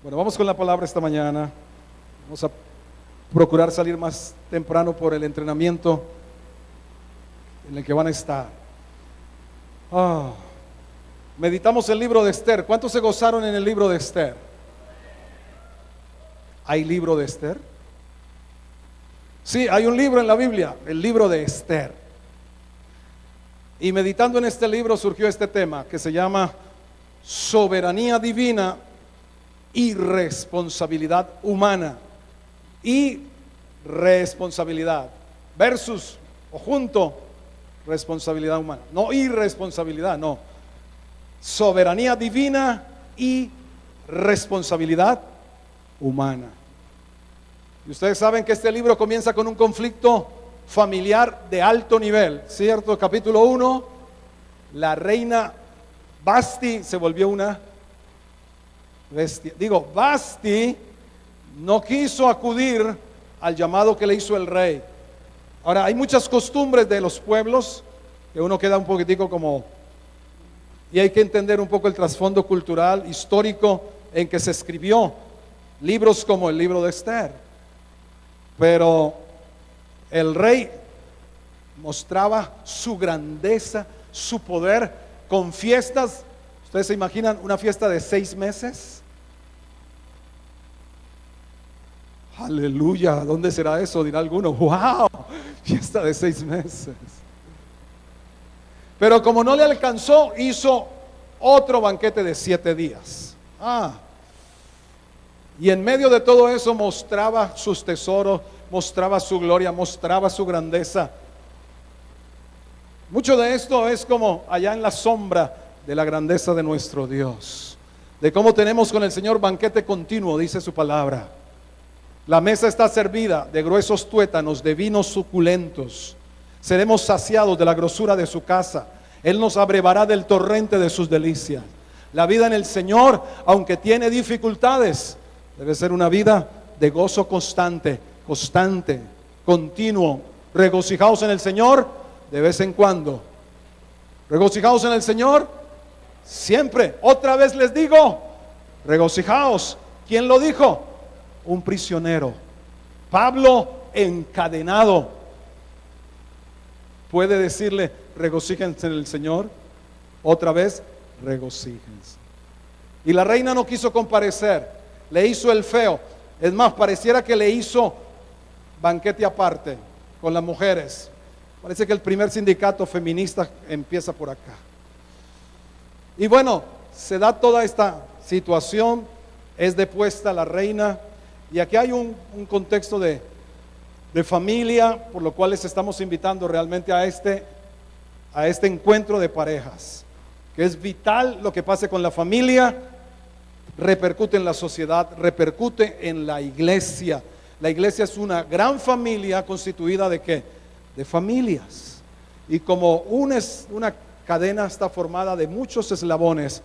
Bueno, vamos con la palabra esta mañana. Vamos a procurar salir más temprano por el entrenamiento en el que van a estar. Meditamos el libro de Esther. ¿Cuántos se gozaron en el libro de Esther? ¿Hay libro de Esther? Sí, hay un libro en la Biblia, el libro de Esther. Y meditando en este libro surgió este tema que se llama soberanía divina y responsabilidad humana. Y responsabilidad versus o junto responsabilidad humana. No irresponsabilidad, no. Soberanía divina y responsabilidad humana. Y ustedes saben que este libro comienza con un conflicto familiar de alto nivel, ¿cierto? Capítulo 1, la reina Vasti se volvió una bestia. Digo, Vasti no quiso acudir al llamado que le hizo el rey. Ahora, hay muchas costumbres de los pueblos que uno queda un poquitico como... Y hay que entender un poco el trasfondo cultural, histórico en que se escribió libros como el libro de Esther. Pero el rey mostraba su grandeza, su poder con fiestas. ¿Ustedes se imaginan una fiesta de 6 meses? Aleluya, ¿dónde será eso? Dirá alguno, wow, fiesta de 6 meses. Pero como no le alcanzó, hizo otro banquete de 7 días. Y en medio de todo eso mostraba sus tesoros, mostraba su gloria, mostraba su grandeza. Mucho de esto es como allá en la sombra de la grandeza de nuestro Dios, de cómo tenemos con el Señor banquete continuo, dice su palabra. La mesa está servida de gruesos tuétanos, de vinos suculentos. Seremos saciados de la grosura de su casa. Él nos abrevará del torrente de sus delicias. La vida en el Señor, aunque tiene dificultades, debe ser una vida de gozo constante, continuo. Regocijaos en el Señor de vez en cuando. Regocijaos en el Señor siempre. Otra vez les digo, regocijaos. ¿Quién lo dijo? Un prisionero. Pablo encadenado. Puede decirle, regocíjense en el Señor. Otra vez, regocíjense. Y la reina no quiso comparecer, le hizo el feo. Es más, pareciera que le hizo banquete aparte con las mujeres. Parece que el primer sindicato feminista empieza por acá. Y bueno, se da toda esta situación, es depuesta la reina. Y aquí hay un contexto de familia, por lo cual les estamos invitando realmente a este encuentro de parejas, que es vital. Lo que pase con la familia repercute en la sociedad, repercute en la iglesia. La iglesia es una gran familia constituida ¿de qué? De familias. Y como una cadena está formada de muchos eslabones,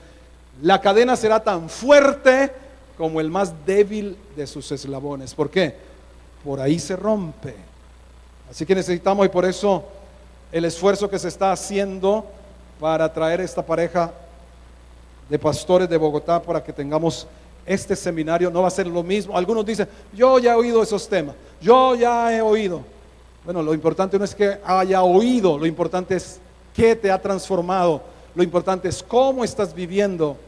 la cadena será tan fuerte como el más débil de sus eslabones. ¿Por qué? Por ahí se rompe. Así que necesitamos, y por eso el esfuerzo que se está haciendo para traer esta pareja de pastores de Bogotá para que tengamos este seminario. No va a ser lo mismo. Algunos dicen, yo ya he oído esos temas, yo ya he oído. Bueno, lo importante no es que haya oído, lo importante es qué te ha transformado, lo importante es cómo estás viviendo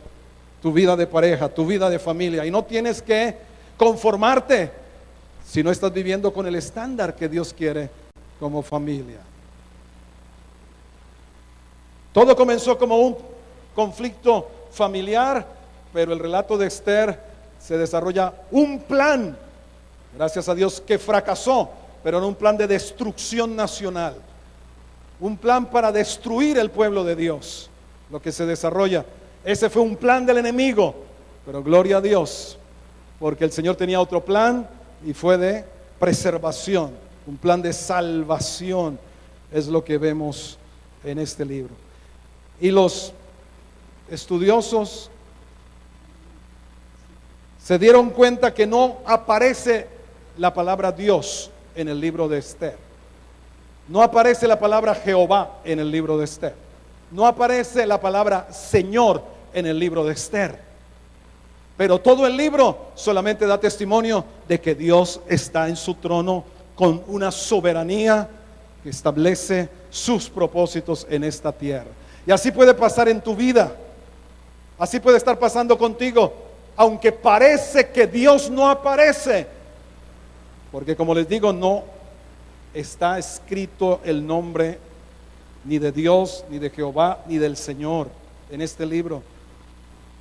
tu vida de pareja, tu vida de familia. Y no tienes que conformarte si no estás viviendo con el estándar que Dios quiere como familia. Todo comenzó como un conflicto familiar, pero el relato de Esther se desarrolla un plan, gracias a Dios, que fracasó, pero no un plan de destrucción nacional, un plan para destruir el pueblo de Dios. Lo que se desarrolla, ese fue un plan del enemigo, pero gloria a Dios, porque el Señor tenía otro plan y fue de preservación, un plan de salvación. Es lo que vemos en este libro. Y los estudiosos se dieron cuenta que no aparece la palabra Dios en el libro de Esther. No aparece la palabra Jehová en el libro de Esther. No aparece la palabra Señor en el libro de Esther. Pero todo el libro solamente da testimonio de que Dios está en su trono con una soberanía que establece sus propósitos en esta tierra. Y así puede pasar en tu vida. Así puede estar pasando contigo, aunque parece que Dios no aparece. Porque como les digo, no está escrito el nombre ni de Dios, ni de Jehová, ni del Señor en este libro.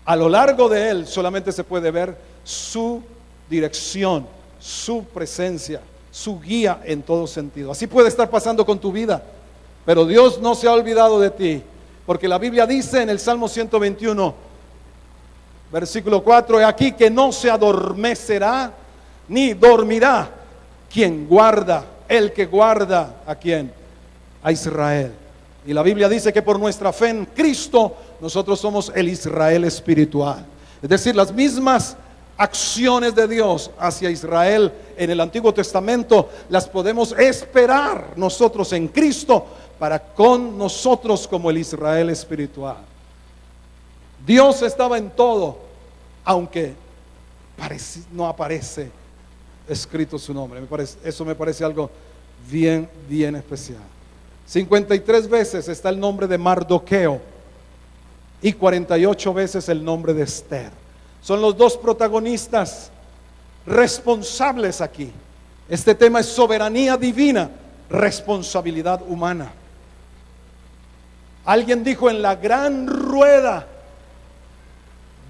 A lo largo de él solamente se puede ver su dirección, su presencia, su guía en todo sentido. Así puede estar pasando con tu vida, pero Dios no se ha olvidado de ti, porque la Biblia dice en el Salmo 121, versículo 4, he aquí que no se adormecerá ni dormirá quien guarda, el que guarda ¿a quién? A Israel. Y la Biblia dice que por nuestra fe en Cristo nosotros somos el Israel espiritual. Es decir, las mismas acciones de Dios hacia Israel en el Antiguo Testamento las podemos esperar nosotros en Cristo para con nosotros como el Israel espiritual. Dios estaba en todo, aunque no aparece escrito su nombre. Eso me parece algo bien, bien especial. 53 veces está el nombre de Mardoqueo y 48 veces el nombre de Esther. Son los dos protagonistas responsables aquí. Este tema es soberanía divina, responsabilidad humana. Alguien dijo: en la gran rueda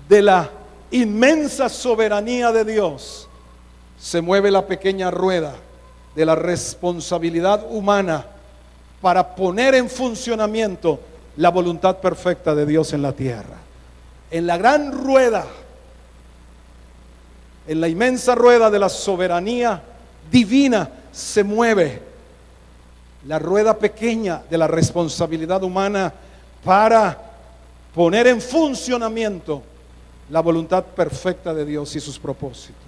de la inmensa soberanía de Dios se mueve la pequeña rueda de la responsabilidad humana para poner en funcionamiento la voluntad perfecta de Dios en la tierra. En la gran rueda, en la inmensa rueda de la soberanía divina se mueve la rueda pequeña de la responsabilidad humana para poner en funcionamiento la voluntad perfecta de Dios y sus propósitos.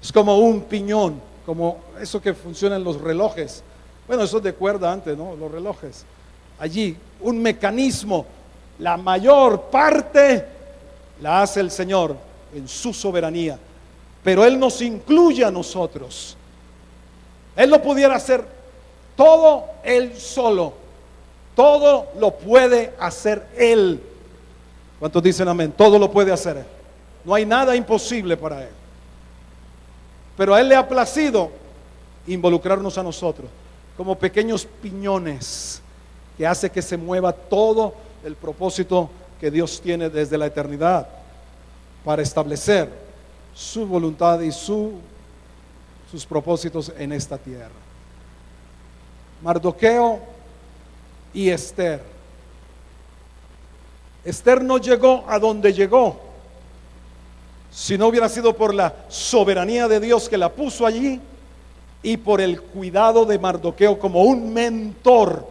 Es como un piñón, como eso que funciona en los relojes. Bueno, eso es de cuerda antes, ¿no? Los relojes. Allí, un mecanismo, la mayor parte la hace el Señor en su soberanía, pero Él nos incluye a nosotros. Él lo pudiera hacer todo Él solo, todo lo puede hacer Él. ¿Cuántos dicen amén? Todo lo puede hacer Él. No hay nada imposible para Él. Pero a Él le ha placido involucrarnos a nosotros como pequeños piñones que hace que se mueva todo el propósito que Dios tiene desde la eternidad para establecer su voluntad y sus propósitos en esta tierra. Mardoqueo y Esther. Esther no llegó a donde llegó si no hubiera sido por la soberanía de Dios que la puso allí y por el cuidado de Mardoqueo como un mentor,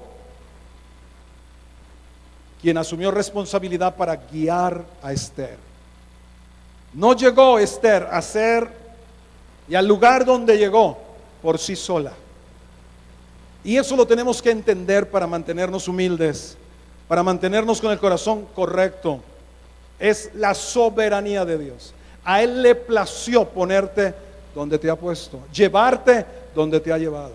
quien asumió responsabilidad para guiar a Esther. No llegó Esther a ser y al lugar donde llegó por sí sola. Y eso lo tenemos que entender para mantenernos humildes, para mantenernos con el corazón correcto. Es la soberanía de Dios. A Él le plació ponerte donde te ha puesto, llevarte donde te ha llevado.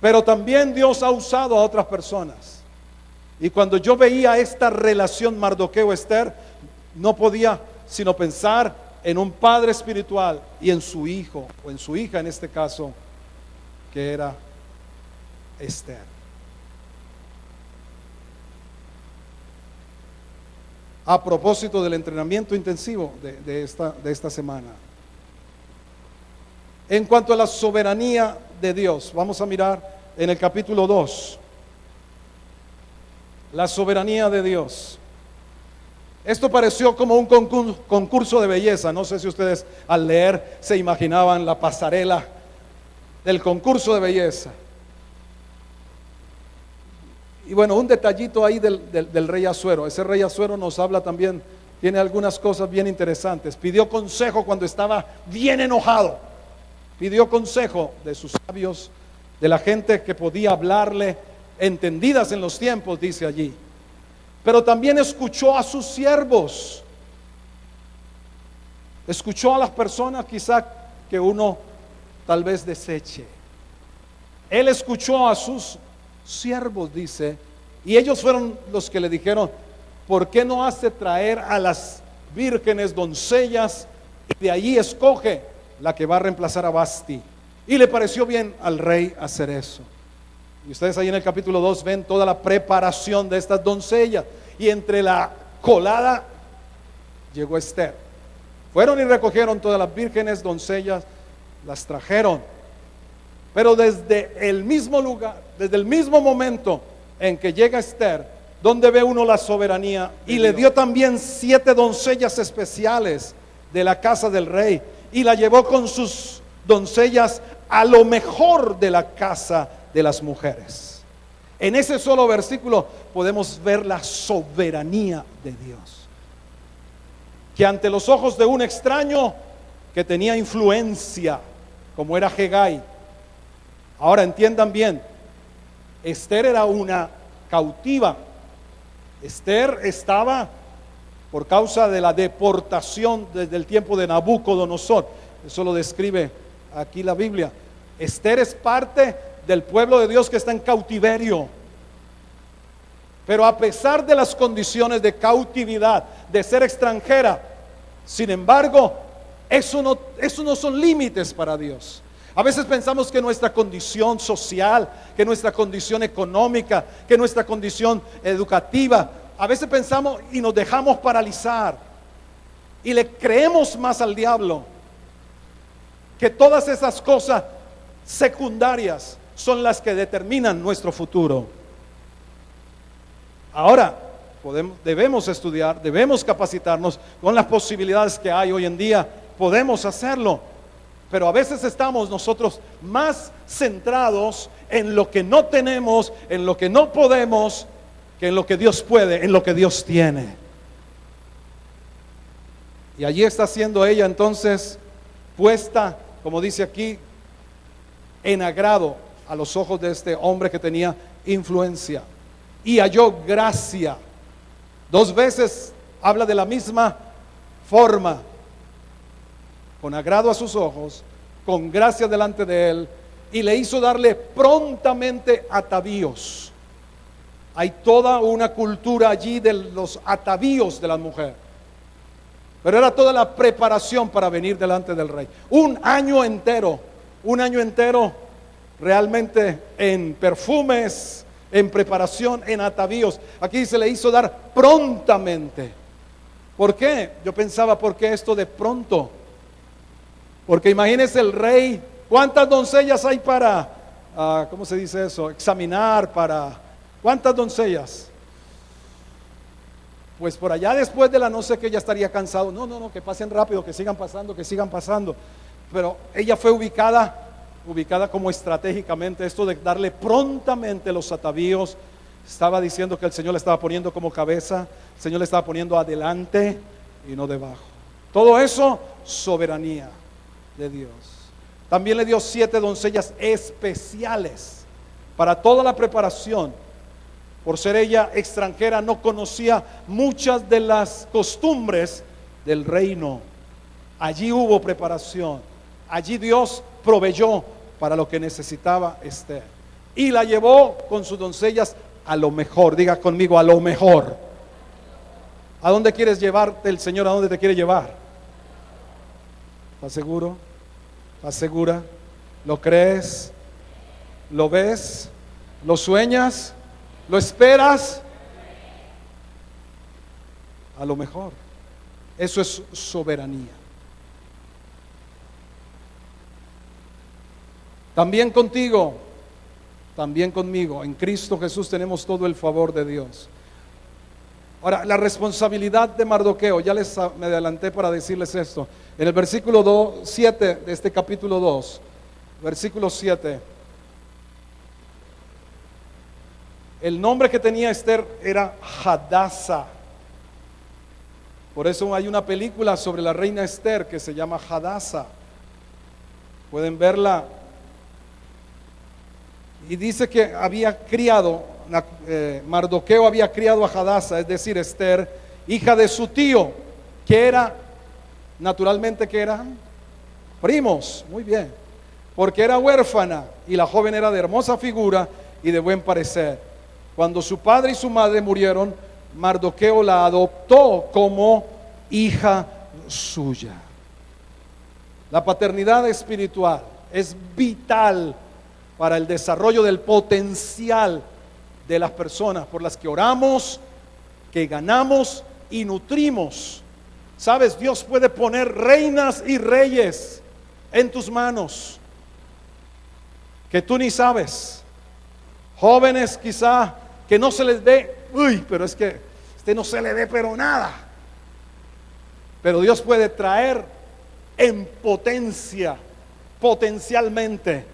Pero también Dios ha usado a otras personas. Y cuando yo veía esta relación Mardoqueo-Esther, no podía sino pensar en un padre espiritual y en su hijo, o en su hija en este caso, que era Esther. A propósito del entrenamiento intensivo de esta semana. En cuanto a la soberanía de Dios, vamos a mirar en el capítulo 2. La soberanía de Dios. Esto pareció como un concurso de belleza. No sé si ustedes al leer se imaginaban la pasarela del concurso de belleza. Y bueno, un detallito ahí del rey Asuero. Ese rey Asuero nos habla también, tiene algunas cosas bien interesantes. Pidió consejo cuando estaba bien enojado. Pidió consejo de sus sabios, de la gente que podía hablarle, entendidas en los tiempos, dice allí. Pero también escuchó a sus siervos. Escuchó a las personas quizá que uno tal vez deseche. Él escuchó a sus siervos, dice, y ellos fueron los que le dijeron: ¿por qué no hace traer a las vírgenes doncellas y de allí escoge la que va a reemplazar a Vasti? Y le pareció bien al rey hacer eso. Y ustedes ahí en el capítulo 2 ven toda la preparación de estas doncellas, y entre la colada llegó Esther. Fueron y recogieron todas las vírgenes doncellas, las trajeron. Pero desde el mismo lugar, desde el mismo momento en que llega Esther, donde ve uno la soberanía, y le dio también 7 doncellas especiales de la casa del rey, y la llevó con sus doncellas a lo mejor de la casa de las mujeres. En ese solo versículo podemos ver la soberanía de Dios, que ante los ojos de un extraño que tenía influencia, como era Hegai. Ahora entiendan bien, Esther era una cautiva. Esther estaba por causa de la deportación desde el tiempo de Nabucodonosor. Eso lo describe aquí la Biblia. Esther es parte del pueblo de Dios que está en cautiverio. Pero a pesar de las condiciones de cautividad, de ser extranjera, sin embargo, eso no son límites para Dios. A veces pensamos que nuestra condición social, que nuestra condición económica, que nuestra condición educativa, a veces pensamos y nos dejamos paralizar y le creemos más al diablo, que todas esas cosas secundarias son las que determinan nuestro futuro. Ahora debemos estudiar, debemos capacitarnos con las posibilidades que hay hoy en día. Podemos hacerlo, pero a veces estamos nosotros más centrados en lo que no tenemos, en lo que no podemos, que en lo que Dios puede, en lo que Dios tiene. Y allí está siendo ella entonces puesta, como dice aquí, en agrado a los ojos de este hombre que tenía influencia, y halló gracia. 2 veces habla de la misma forma: con agrado a sus ojos, con gracia delante de él, y le hizo darle prontamente atavíos. Hay toda una cultura allí de los atavíos de la mujer, pero era toda la preparación para venir delante del rey. Un año entero realmente en perfumes, en preparación, en atavíos. Aquí se le hizo dar prontamente. ¿Por qué? Yo pensaba, ¿por qué esto de pronto? Porque imagínese el rey, ¿cuántas doncellas hay para, ¿cómo se dice eso? Examinar, ¿cuántas doncellas? Pues por allá después de la no sé qué ya estaría cansado. No, que pasen rápido, que sigan pasando. Pero ella fue ubicada como estratégicamente, esto de darle prontamente los atavíos. Estaba diciendo que el Señor le estaba poniendo como cabeza, el Señor le estaba poniendo adelante y no debajo. Todo eso, soberanía de Dios. También le dio 7 doncellas especiales para toda la preparación. Por ser ella extranjera, no conocía muchas de las costumbres del reino. Allí hubo preparación. Allí Dios proveyó para lo que necesitaba Esther. Y la llevó con sus doncellas a lo mejor. Diga conmigo, a lo mejor. ¿A dónde quieres llevarte el Señor? ¿A dónde te quiere llevar? ¿Estás seguro? ¿Estás segura? ¿Lo crees? ¿Lo ves? ¿Lo sueñas? ¿Lo esperas? A lo mejor. Eso es soberanía. También contigo, también conmigo, en Cristo Jesús tenemos todo el favor de Dios. Ahora, la responsabilidad de Mardoqueo, ya me adelanté para decirles esto. En el versículo 7 de este capítulo 2, versículo 7, el nombre que tenía Esther era Hadasa. Por eso hay una película sobre la reina Esther que se llama Hadasa. Pueden verla. Y dice que había criado, Mardoqueo había criado a Hadasa, es decir, Esther, hija de su tío, que era naturalmente, ¿qué eran? Primos, muy bien. Porque era huérfana y la joven era de hermosa figura y de buen parecer. Cuando su padre y su madre murieron, Mardoqueo la adoptó como hija suya. La paternidad espiritual es vital para el desarrollo del potencial de las personas por las que oramos, que ganamos y nutrimos. Sabes, Dios puede poner reinas y reyes en tus manos que tú ni sabes. Jóvenes quizá que no se les dé, pero es que no se le dé pero nada. Pero Dios puede traer en potencia, potencialmente,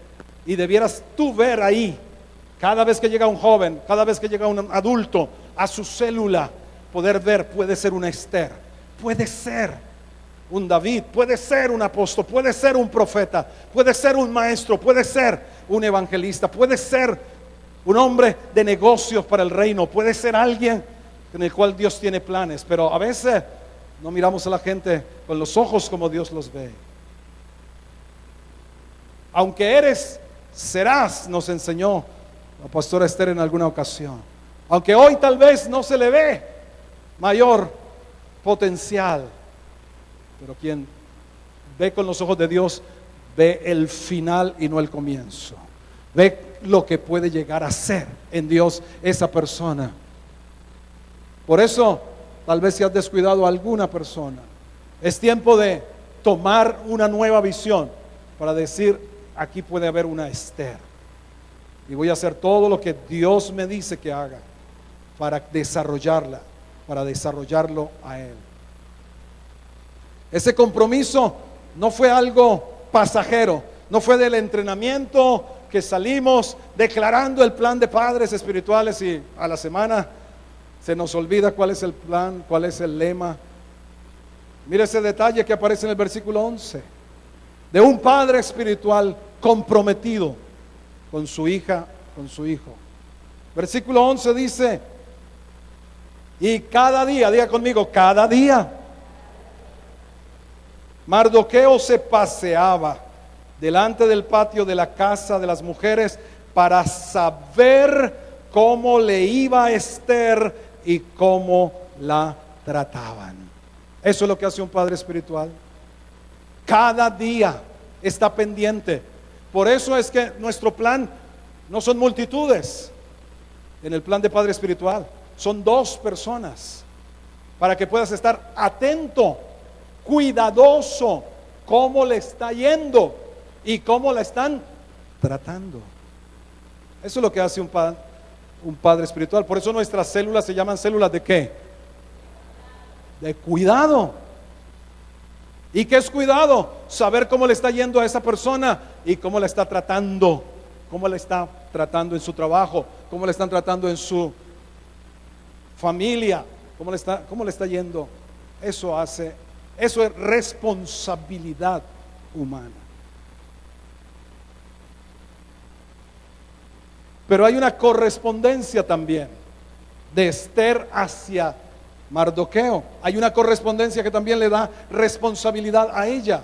y debieras tú ver ahí, cada vez que llega un joven, cada vez que llega un adulto a su célula, poder ver, puede ser una Esther, puede ser un David, puede ser un apóstol, puede ser un profeta, puede ser un maestro, puede ser un evangelista, puede ser un hombre de negocios para el reino, puede ser alguien en el cual Dios tiene planes. Pero a veces no miramos a la gente con los ojos como Dios los ve. Aunque eres, serás, nos enseñó la pastora Esther en alguna ocasión. Aunque hoy tal vez no se le ve mayor potencial, pero quien ve con los ojos de Dios ve el final y no el comienzo. Ve lo que puede llegar a ser en Dios esa persona. Por eso, tal vez si has descuidado a alguna persona, es tiempo de tomar una nueva visión para decir, aquí puede haber una Esther. Y voy a hacer todo lo que Dios me dice que haga para desarrollarla, para desarrollarlo a Él. Ese compromiso no fue algo pasajero, no fue del entrenamiento que salimos declarando el plan de padres espirituales y a la semana se nos olvida cuál es el plan, cuál es el lema. Mire ese detalle que aparece en el versículo 11, de un padre espiritual comprometido con su hija, con su hijo. Versículo 11 dice, y cada día, diga conmigo, cada día, Mardoqueo se paseaba delante del patio de la casa de las mujeres para saber cómo le iba a Esther y cómo la trataban. Eso es lo que hace un padre espiritual. Cada día está pendiente. Por eso es que nuestro plan no son multitudes. En el plan de padre espiritual son 2 personas, para que puedas estar atento, cuidadoso, cómo le está yendo y cómo la están tratando. Eso es lo que hace un padre espiritual. Por eso nuestras células se llaman células ¿de qué? De cuidado. ¿Y qué es cuidado? Saber cómo le está yendo a esa persona y cómo la está tratando. Cómo la está tratando en su trabajo, cómo le están tratando en su familia, cómo le está yendo. Eso es responsabilidad humana. Pero hay una correspondencia también de Esther hacia Mardoqueo. Hay una correspondencia que también le da responsabilidad a ella.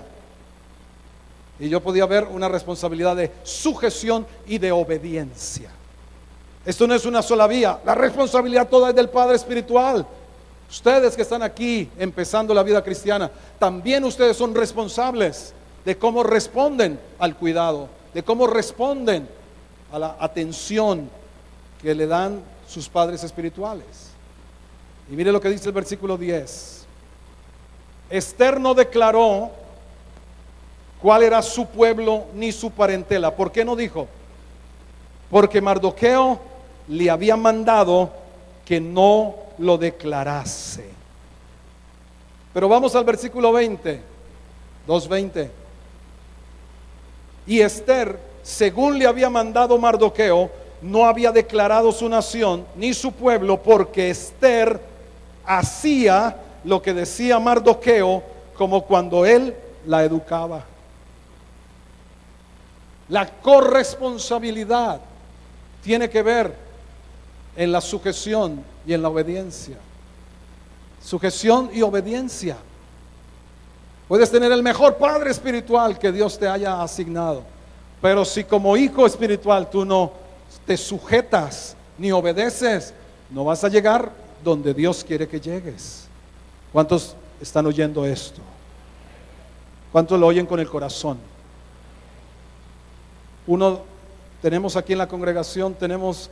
Y yo podía ver una responsabilidad de sujeción y de obediencia. Esto no es una sola vía. La responsabilidad toda es del padre espiritual. Ustedes que están aquí empezando la vida cristiana, también ustedes son responsables de cómo responden al cuidado, de cómo responden a la atención que le dan sus padres espirituales. Y mire lo que dice el versículo 10. Esther no declaró cuál era su pueblo ni su parentela. ¿Por qué no dijo? Porque Mardoqueo le había mandado que no lo declarase. Pero vamos al versículo 20, 2:20. Y Esther, según le había mandado Mardoqueo, no había declarado su nación ni su pueblo, porque Esther hacía lo que decía Mardoqueo, como cuando él la educaba. La corresponsabilidad tiene que ver en la sujeción y en la obediencia. Sujeción y obediencia. Puedes tener el mejor padre espiritual que Dios te haya asignado, pero si como hijo espiritual tú no te sujetas ni obedeces, no vas a llegar donde Dios quiere que llegues. ¿Cuántos están oyendo esto? ¿Cuántos lo oyen con el corazón? Tenemos aquí en la congregación, tenemos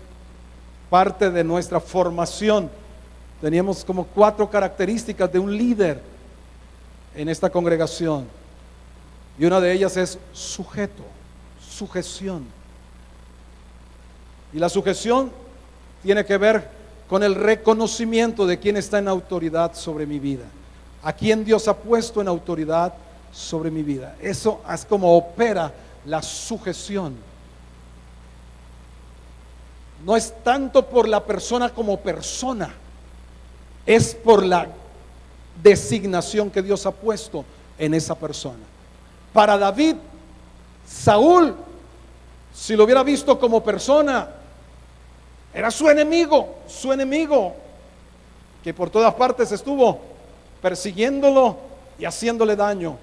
parte de nuestra formación. Teníamos como 4 características de un líder en esta congregación. Y una de ellas es sujeción. Y la sujeción tiene que ver con el reconocimiento de quién está en autoridad sobre mi vida, a quién Dios ha puesto en autoridad sobre mi vida. Eso es como opera la sujeción. No es tanto por la persona como persona, es por la designación que Dios ha puesto en esa persona. Para David, Saúl, si lo hubiera visto como persona, era su enemigo, que por todas partes estuvo persiguiéndolo y haciéndole daño.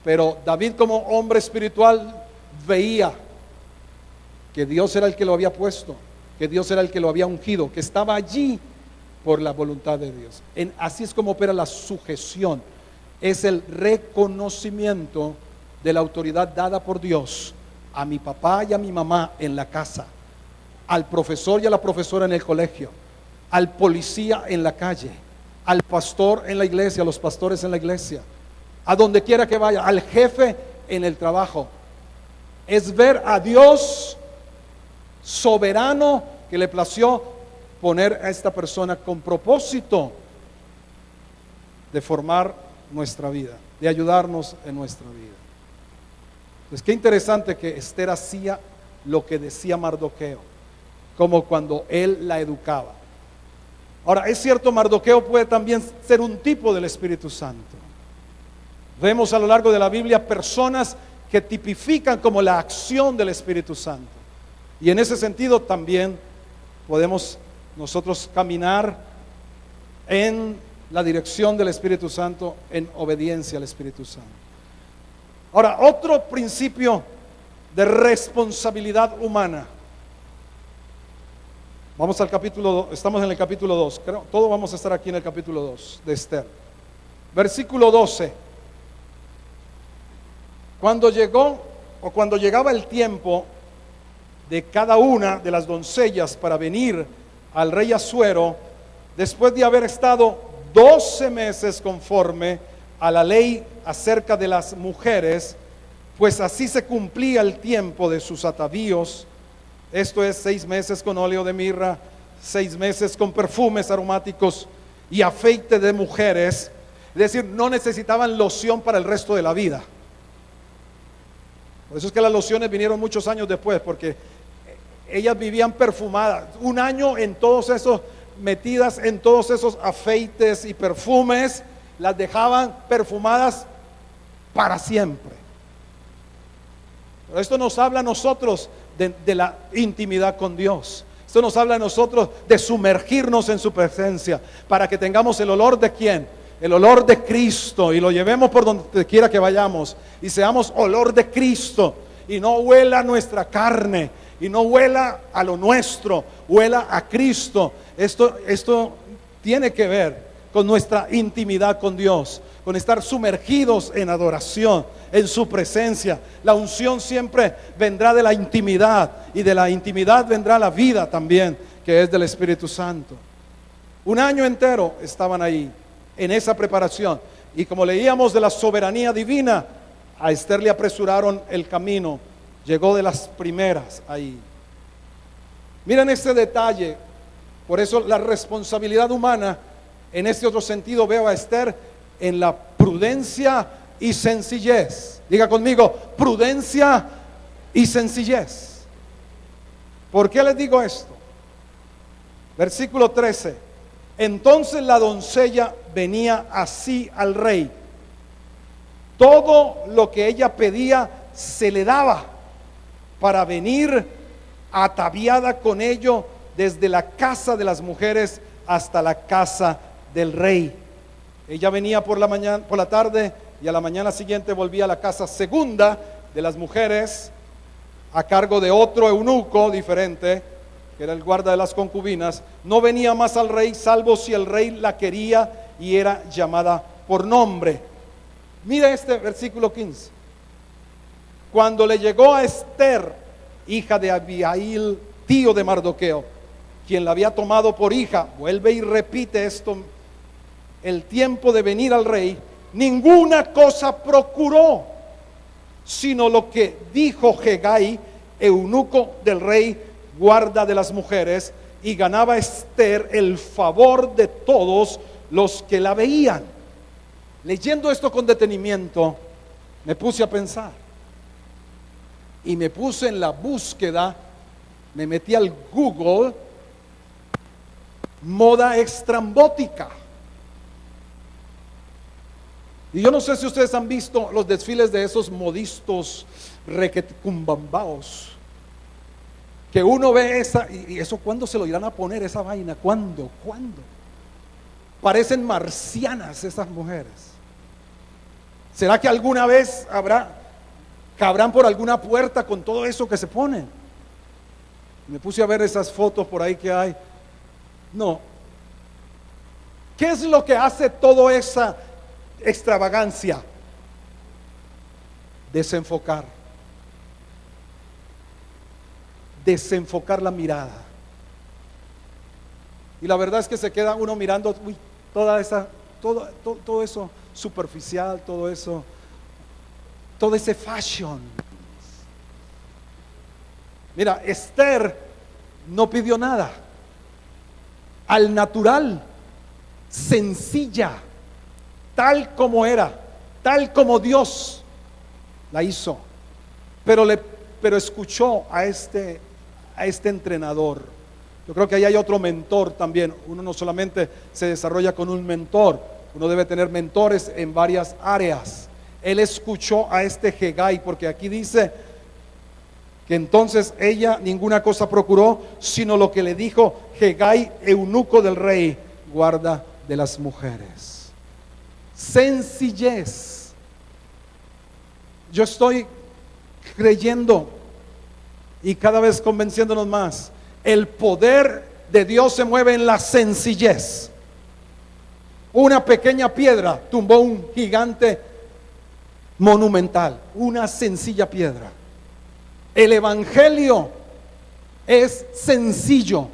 Pero David, como hombre espiritual, veía que Dios era el que lo había puesto, que Dios era el que lo había ungido, que estaba allí por la voluntad de Dios. Así es como opera la sujeción. Es el reconocimiento de la autoridad dada por Dios a mi papá y a mi mamá en la casa, al profesor y a la profesora en el colegio, al policía en la calle, al pastor en la iglesia, a los pastores en la iglesia, a donde quiera que vaya, al jefe en el trabajo. Es ver a Dios soberano que le plació poner a esta persona con propósito de formar nuestra vida, de ayudarnos en nuestra vida. Pues qué interesante que Esther hacía lo que decía Mardoqueo, como cuando él la educaba. Ahora, es cierto, Mardoqueo puede también ser un tipo del Espíritu Santo. Vemos a lo largo de la Biblia personas que tipifican como la acción del Espíritu Santo. Y en ese sentido también podemos nosotros caminar en la dirección del Espíritu Santo, en obediencia al Espíritu Santo. Ahora, otro principio de responsabilidad humana. Vamos al capítulo, estamos en el capítulo 2, creo, todos vamos a estar aquí en el capítulo 2 de Esther. Versículo 12. Cuando llegaba el tiempo de cada una de las doncellas para venir al rey Asuero, después de haber estado 12 meses conforme a la ley acerca de las mujeres, pues así se cumplía el tiempo de sus atavíos, esto es 6 meses con óleo de mirra, 6 meses con perfumes aromáticos y afeite de mujeres, es decir, no necesitaban loción para el resto de la vida. Por eso es que las lociones vinieron muchos años después, porque ellas vivían perfumadas, 1 año en todos esos, metidas en todos esos afeites y perfumes, las dejaban perfumadas para siempre. Pero esto nos habla a nosotros de la intimidad con Dios. Esto nos habla a nosotros de sumergirnos en su presencia, para que tengamos el olor de ¿quién? El olor de Cristo, y lo llevemos por donde quiera que vayamos, y seamos olor de Cristo, y no huela nuestra carne, y no huela a lo nuestro, huela a Cristo. Esto tiene que ver con nuestra intimidad con Dios, con estar sumergidos en adoración, en su presencia. La unción siempre vendrá de la intimidad, y de la intimidad vendrá la vida también, que es del Espíritu Santo. 1 año entero estaban ahí en esa preparación, y como leíamos de la soberanía divina, a Esther le apresuraron el camino. Llegó de las primeras ahí. Miren este detalle. Por eso la responsabilidad humana, en este otro sentido, veo a Esther en la prudencia y sencillez. Diga conmigo, prudencia y sencillez. ¿Por qué les digo esto? Versículo 13. Entonces la doncella venía así al rey. Todo lo que ella pedía se le daba, para venir ataviada con ello desde la casa de las mujeres hasta la casa del rey. Ella venía por la mañana, por la tarde, y a la mañana siguiente volvía a la casa segunda de las mujeres, a cargo de otro eunuco diferente, que era el guarda de las concubinas. No venía más al rey, salvo si el rey la quería y era llamada por nombre. Mira este versículo 15. Cuando le llegó a Esther, hija de Abihail, tío de Mardoqueo, quien la había tomado por hija, vuelve y repite esto, el tiempo de venir al rey, ninguna cosa procuró, sino lo que dijo Hegai, eunuco del rey, guarda de las mujeres, y ganaba Esther el favor de todos los que la veían. Leyendo esto con detenimiento, me puse a pensar y me puse en la búsqueda, me metí al Google, moda extrambótica. Y yo no sé si ustedes han visto los desfiles de esos modistos requetumbambaos, que uno ve esa, y eso, ¿cuándo se lo irán a poner esa vaina? ¿Cuándo? Parecen marcianas esas mujeres. ¿Será que alguna vez cabrán por alguna puerta con todo eso que se ponen? Me puse a ver esas fotos por ahí que hay. No. ¿Qué es lo que hace toda esa extravagancia? Desenfocar la mirada. Y la verdad es que se queda uno mirando todo eso superficial, todo ese fashion. Mira, Esther no pidió nada, al natural, sencilla, tal como era, tal como Dios la hizo, pero escuchó a este entrenador. Yo creo que ahí hay otro mentor también. Uno no solamente se desarrolla con un mentor, uno debe tener mentores en varias áreas. Él escuchó a este Hegai, porque aquí dice que entonces ella ninguna cosa procuró, sino lo que le dijo Hegai, eunuco del rey, guarda de las mujeres. Sencillez. Yo estoy creyendo y cada vez convenciéndonos más, el poder de Dios se mueve en la sencillez. Una pequeña piedra tumbó un gigante monumental, una sencilla piedra. El evangelio es sencillo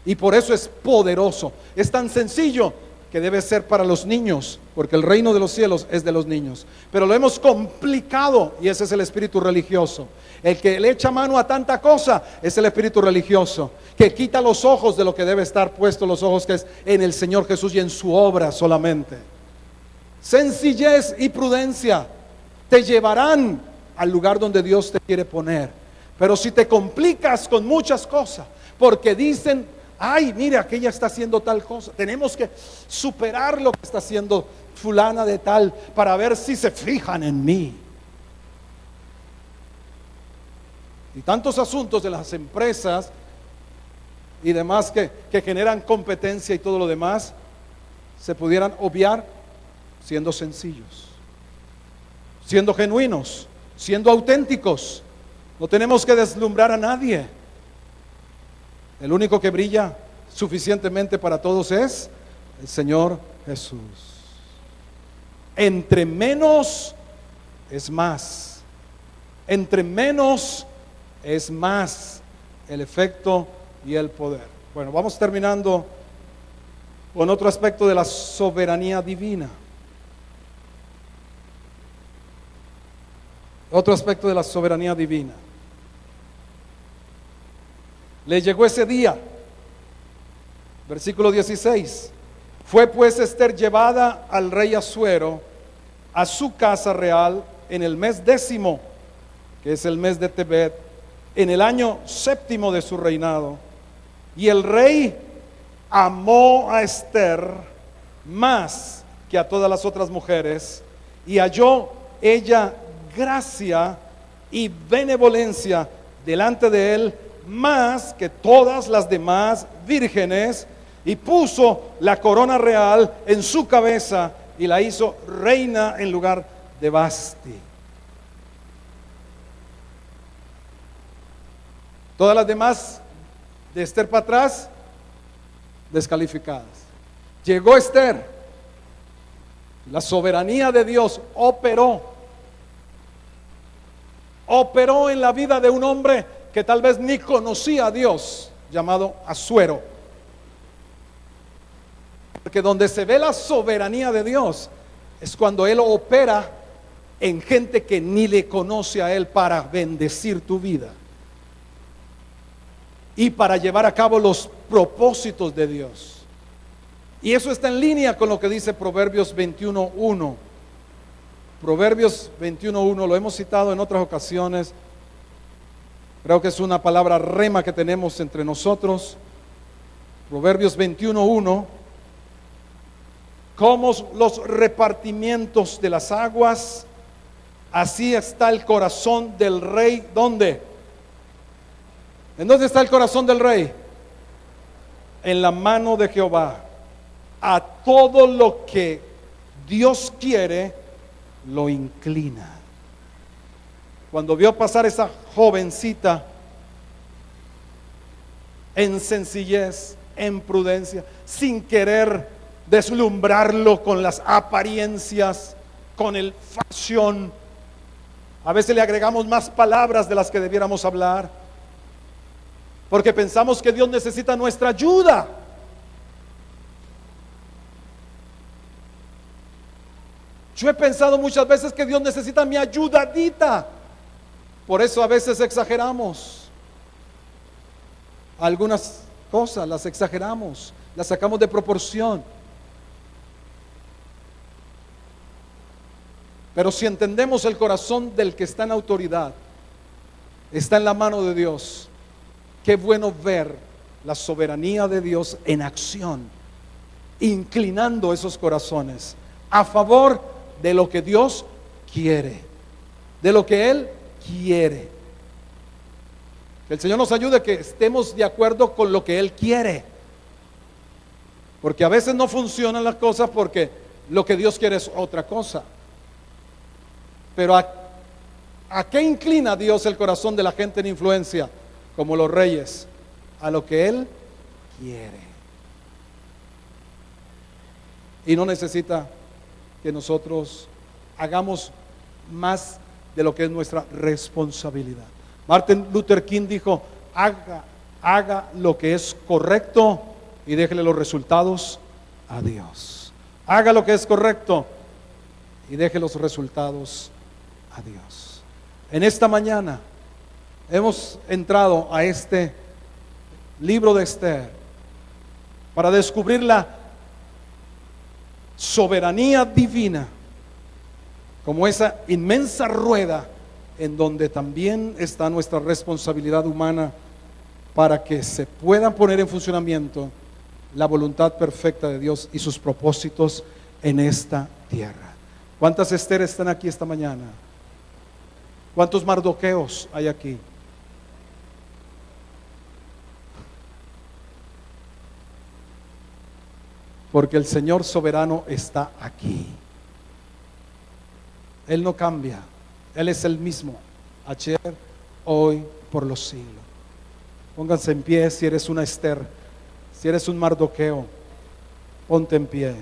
y por eso es poderoso. Es tan sencillo que debe ser para los niños, porque el reino de los cielos es de los niños. Pero lo hemos complicado y ese es el espíritu religioso. El que le echa mano a tanta cosa es el espíritu religioso, que quita los ojos de lo que debe estar puesto, los ojos que es en el Señor Jesús y en su obra solamente. Sencillez y prudencia te llevarán al lugar donde Dios te quiere poner. Pero si te complicas con muchas cosas, porque dicen, ay, mire, aquella está haciendo tal cosa, tenemos que superar lo que está haciendo fulana de tal para ver si se fijan en mí. Y tantos asuntos de las empresas y demás que generan competencia y todo lo demás se pudieran obviar siendo sencillos, siendo genuinos, siendo auténticos. No tenemos que deslumbrar a nadie. El único que brilla suficientemente para todos es el Señor Jesús. Entre menos es más. Entre menos es más el efecto y el poder. Bueno, vamos terminando con otro aspecto de la soberanía divina. Otro aspecto de la soberanía divina. Le llegó ese día, versículo 16. Fue pues Esther llevada al rey Asuero a su casa real en el mes 10º, que es el mes de Tebet, en el año 7º de su reinado. Y el rey amó a Esther más que a todas las otras mujeres, y halló ella gracia y benevolencia delante de él más que todas las demás vírgenes y puso la corona real en su cabeza y la hizo reina en lugar de Vasti. Todas las demás de Esther para atrás, descalificadas. Llegó Esther, la soberanía de Dios operó en la vida de un hombre que tal vez ni conocía a Dios, llamado Asuero. Porque donde se ve la soberanía de Dios es cuando Él opera en gente que ni le conoce a Él para bendecir tu vida y para llevar a cabo los propósitos de Dios. Y eso está en línea con lo que dice Proverbios 21:1. Proverbios 21:1, lo hemos citado en otras ocasiones. Creo que es una palabra rema que tenemos entre nosotros. Proverbios 21:1. Como los repartimientos de las aguas, así está el corazón del rey. ¿Dónde? ¿En dónde está el corazón del rey? En la mano de Jehová. A todo lo que Dios quiere, lo inclina. Cuando vio pasar esa jovencita en sencillez, en prudencia, sin querer deslumbrarlo con las apariencias, con el fashion, a veces le agregamos más palabras de las que debiéramos hablar, porque pensamos que Dios necesita nuestra ayuda. Yo he pensado muchas veces que Dios necesita mi ayudadita. Por eso a veces exageramos. Algunas cosas las exageramos, las sacamos de proporción. Pero si entendemos el corazón del que está en autoridad, está en la mano de Dios, qué bueno ver la soberanía de Dios en acción, inclinando esos corazones a favor de lo que Dios quiere, de lo que Él quiere. Que el Señor nos ayude a que estemos de acuerdo con lo que Él quiere, porque a veces no funcionan las cosas porque lo que Dios quiere es otra cosa. Pero ¿a qué inclina Dios el corazón de la gente en influencia? Como los reyes, a lo que Él quiere. Y no necesita que nosotros hagamos más de lo que es nuestra responsabilidad. Martin Luther King dijo: haga lo que es correcto y déjele los resultados a Dios. Haga lo que es correcto y deje los resultados a Dios. En esta mañana hemos entrado a este libro de Esther para descubrir la soberanía divina como esa inmensa rueda en donde también está nuestra responsabilidad humana para que se puedan poner en funcionamiento la voluntad perfecta de Dios y sus propósitos en esta tierra. ¿Cuántas Esteres están aquí esta mañana? ¿Cuántos Mardoqueos hay aquí? Porque el Señor soberano está aquí. Él no cambia. Él es el mismo, ayer, hoy, por los siglos. Pónganse en pie si eres una Ester, si eres un Mardoqueo, ponte en pie.